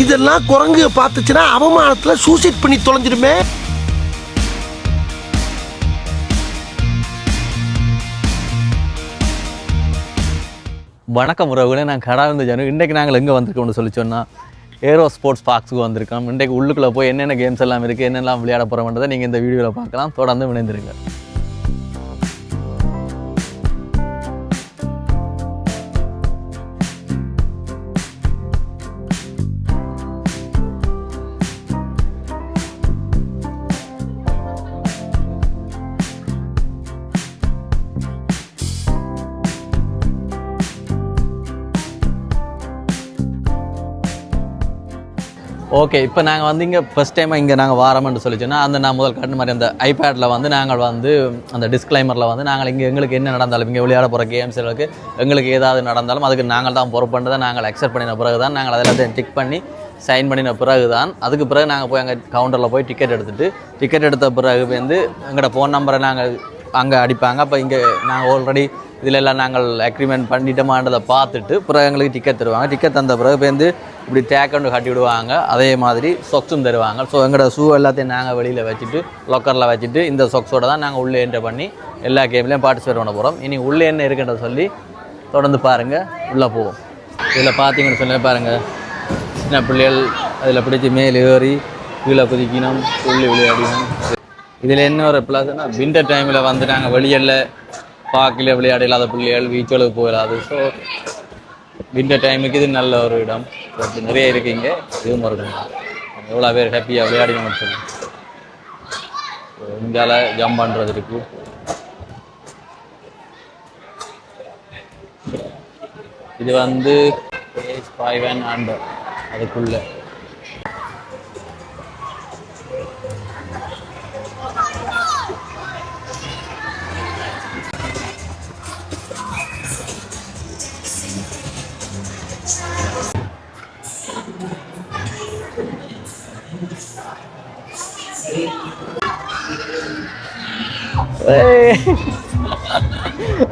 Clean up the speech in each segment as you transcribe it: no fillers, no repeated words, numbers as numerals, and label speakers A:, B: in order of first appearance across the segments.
A: இதெல்லாம் குரங்கு பார்த்துச்சுன்னா அவமானத்துல சூசைட் பண்ணி தொலைஞ்சிருமே.
B: வணக்கம் உறவுகளே, நான் கடை இருந்து ஜனு. இன்றைக்கு நாங்கள் எங்கே வந்திருக்கோம்னு சொல்லி சொன்னால் ஏரோ ஸ்போர்ட்ஸ் பார்க்ஸுக்கு வந்திருக்கோம். இன்றைக்கு உள்ளுக்குள்ளே போய் என்னென்ன கேம்ஸ் எல்லாம் இருக்குது, என்னெல்லாம் விளையாட போகிறோம்ன்றதை நீங்கள் இந்த வீடியோவில் பார்க்கலாம். தொடர்ந்து இணைந்திருங்க. ஓகே, இப்போ நாங்கள் வந்து இங்கே ஃபஸ்ட் டைமாக இங்கே நாங்கள் வாரம்னு சொல்லி சொன்னால் நான் முதல் காட்டு மாதிரி அந்த ஐபேடில் வந்து நாங்கள் வந்து அந்த டிஸ்க்ளைமரில் வந்து நாங்கள் இங்கே எங்களுக்கு என்ன நடந்தாலும் இங்கே விளையாட போகிற கேம்ஸுகளுக்கு எங்களுக்கு ஏதாவது நடந்தாலும் அதுக்கு நாங்கள் தான் பொறுப்புன்றதை நாங்கள் அக்செப்ட் பண்ணின பிறகு தான் நாங்கள் அதெல்லாம் டிக் பண்ணி சைன் பண்ணின பிறகு தான் அதுக்கு பிறகு நாங்கள் போய் அங்கே கவுண்டரில் போய் டிக்கெட் எடுத்த பிறகு வந்து எங்களோட ஃபோன் நம்பரை நாங்கள் அங்கே அடிப்பாங்க. அப்போ இங்கே நாங்கள் ஆல்ரெடி இதில் எல்லாம் நாங்கள் அக்ரிமெண்ட் பண்ணிட்டோமான்றதை பார்த்துட்டு பிறகு எங்களுக்கு டிக்கெட் தருவாங்க. டிக்கெட் தந்த பிறகு வந்து இப்படி டேக்கண்டு கட்டி விடுவாங்க. அதே மாதிரி சொக்ஸும் தருவாங்க. ஸோ எங்களோட ஷூ எல்லாத்தையும் நாங்கள் வெளியில் வச்சுட்டு லாக்கரில் வச்சுட்டு இந்த சொக்ஸோடு தான் நாங்கள் உள்ளே என்டர் பண்ணி எல்லா கேம்லேயும் பார்ட்டிசிபேட் பண்ண போகிறோம். இனி உள்ளே என்ன இருக்குன்ற சொல்லி தொடர்ந்து பாருங்கள். உள்ளே போவோம். இதில் பார்த்தீங்கன்னு சொல்லி பாருங்கள், சின்ன பிள்ளைகள் அதில் பிடிச்சி மேலே ஏறி கீழே குதிக்கணும், உள்ளே விளையாடினோம். இதில் என்ன ஒரு ப்ளஸ்னா விண்டர் டைமில் வந்து நாங்கள் வெளியில் பார்க்கல விளையாட இல்லாத பிள்ளைகள் வீச்சலுக்கு போயிடாது. ஸோ விண்டர் டைமுக்கு இது நல்ல ஒரு இடம். நிறைய இருக்குங்க. இதுவும் ஒரு எவ்வளோ பேர் ஹாப்பியாக விளையாடினோம்னு சொல்லி இங்கால ஜம்ப் பண்ணுறது இருக்குது. இது வந்து 5 and under அதுக்குள்ள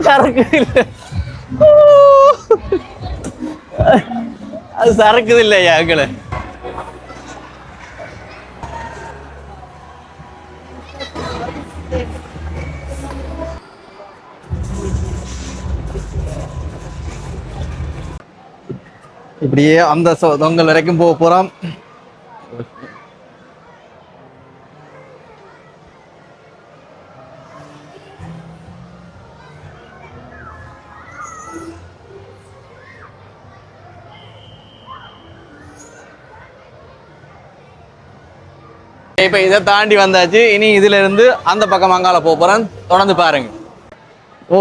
B: சரக்குது இல்லை, அது சரக்குது இல்லையா எங்களை. இப்படியே அந்த தொங்கல் வரைக்கும் போக போகிறோம். இப்போ இதை தாண்டி வந்தாச்சு. இனி இதுல இருந்து அந்த பக்கம் அங்கால போறேன். தொடர்ந்து பாருங்க. ஓ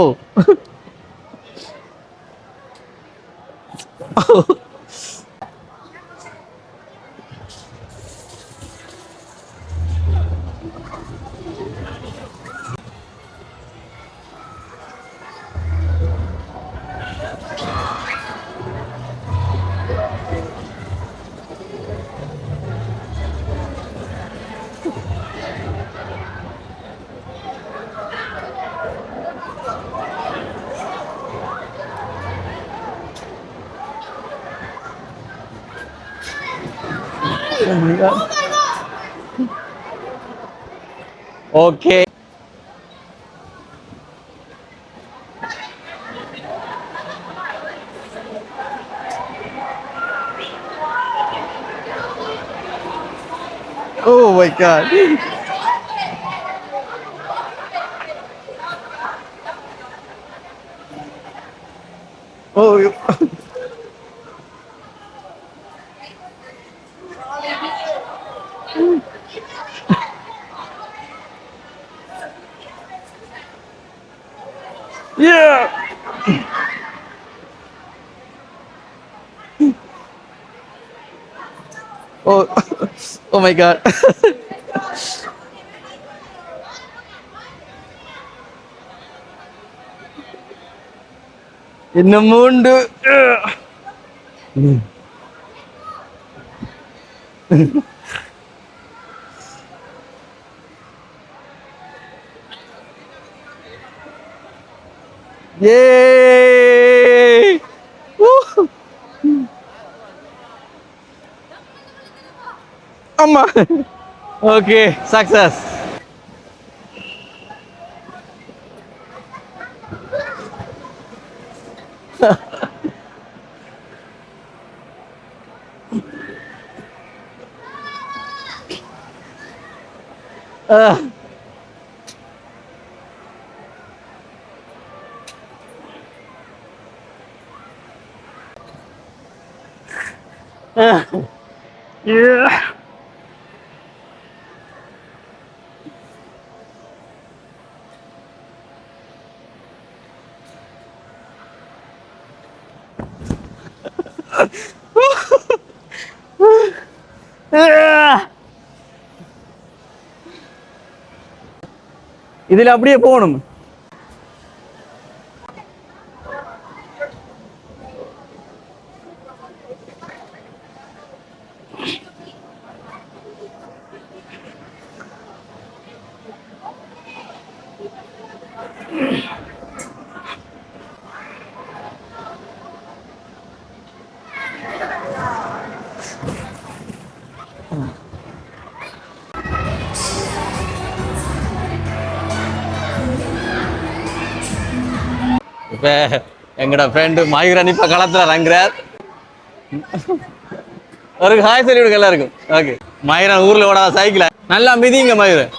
B: Oh my God. Okay. Oh my God. Oh. Yeah. Oh, oh my God. இன்னும் உண்டு. Yay! Woo! அம்மா ஓகே சக்சஸ். இதுல அப்படியே போகணும். இப்ப எங்கட ஃப்ரெண்டு மயூரன் இப்ப களத்துல இறங்குறார். ஒரு ஹாய் சொல்லி விடுங்க எல்லாருக்கும். ஓகே மயூரன் ஊர்ல ஓடாத சைக்கிள நல்லா மிதிங்க Mayuran.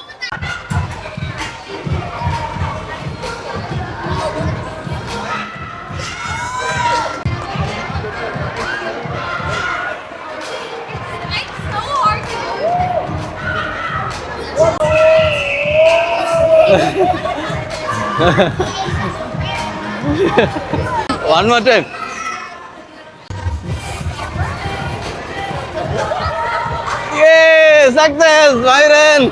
B: One more time. Yay! Success, Myron.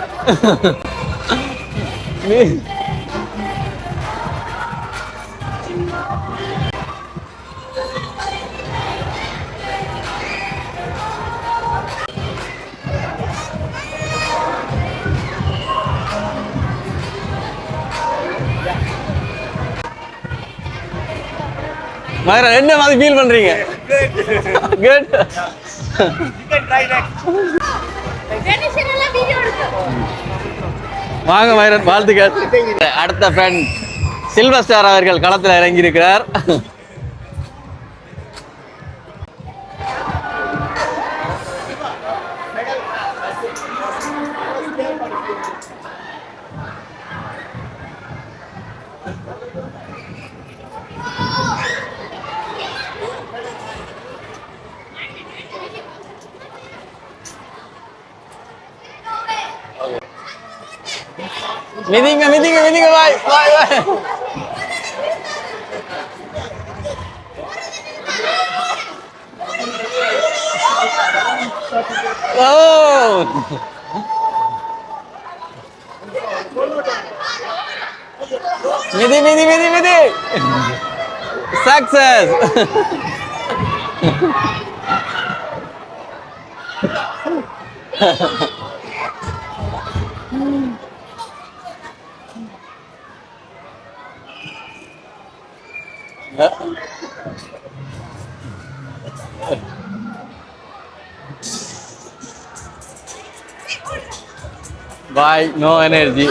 B: Myron, என்ன மாதிரி ஃபீல் பண்றீங்க? Good. You can try next. டெனிஷனலா வீடியோ எடுங்க. வாங்க மைரன், வாழ்த்துக்கள். அடுத்த ஃப்ரெண்ட் சில்வர் ஸ்டார் அவர்கள் களத்தில் இறங்கி இருக்கிறார். மிதிங்க மிதிங்க மிதிங்க பாய் பாய் பாய். ஓ மிதி மிதி மிதி மிதி. Success. Bye, no energy.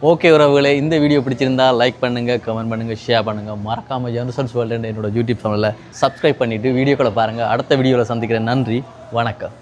B: Okay உறவுகளே, இந்த வீடியோ பிடிச்சிருந்தா லைக் பண்ணுங்கள், கமெண்ட் பண்ணுங்கள், ஷேர் பண்ணுங்கள். மறக்காமல் ஜெனரேஷன்ஸ் வேர்ல்டு என்னோட யூடியூப் சேனலில் சப்ஸ்கிரைப் பண்ணிவிட்டு வீடியோக்களை பாருங்கள். அடுத்த வீடியோவில் சந்திக்கிறேன். நன்றி, வணக்கம்.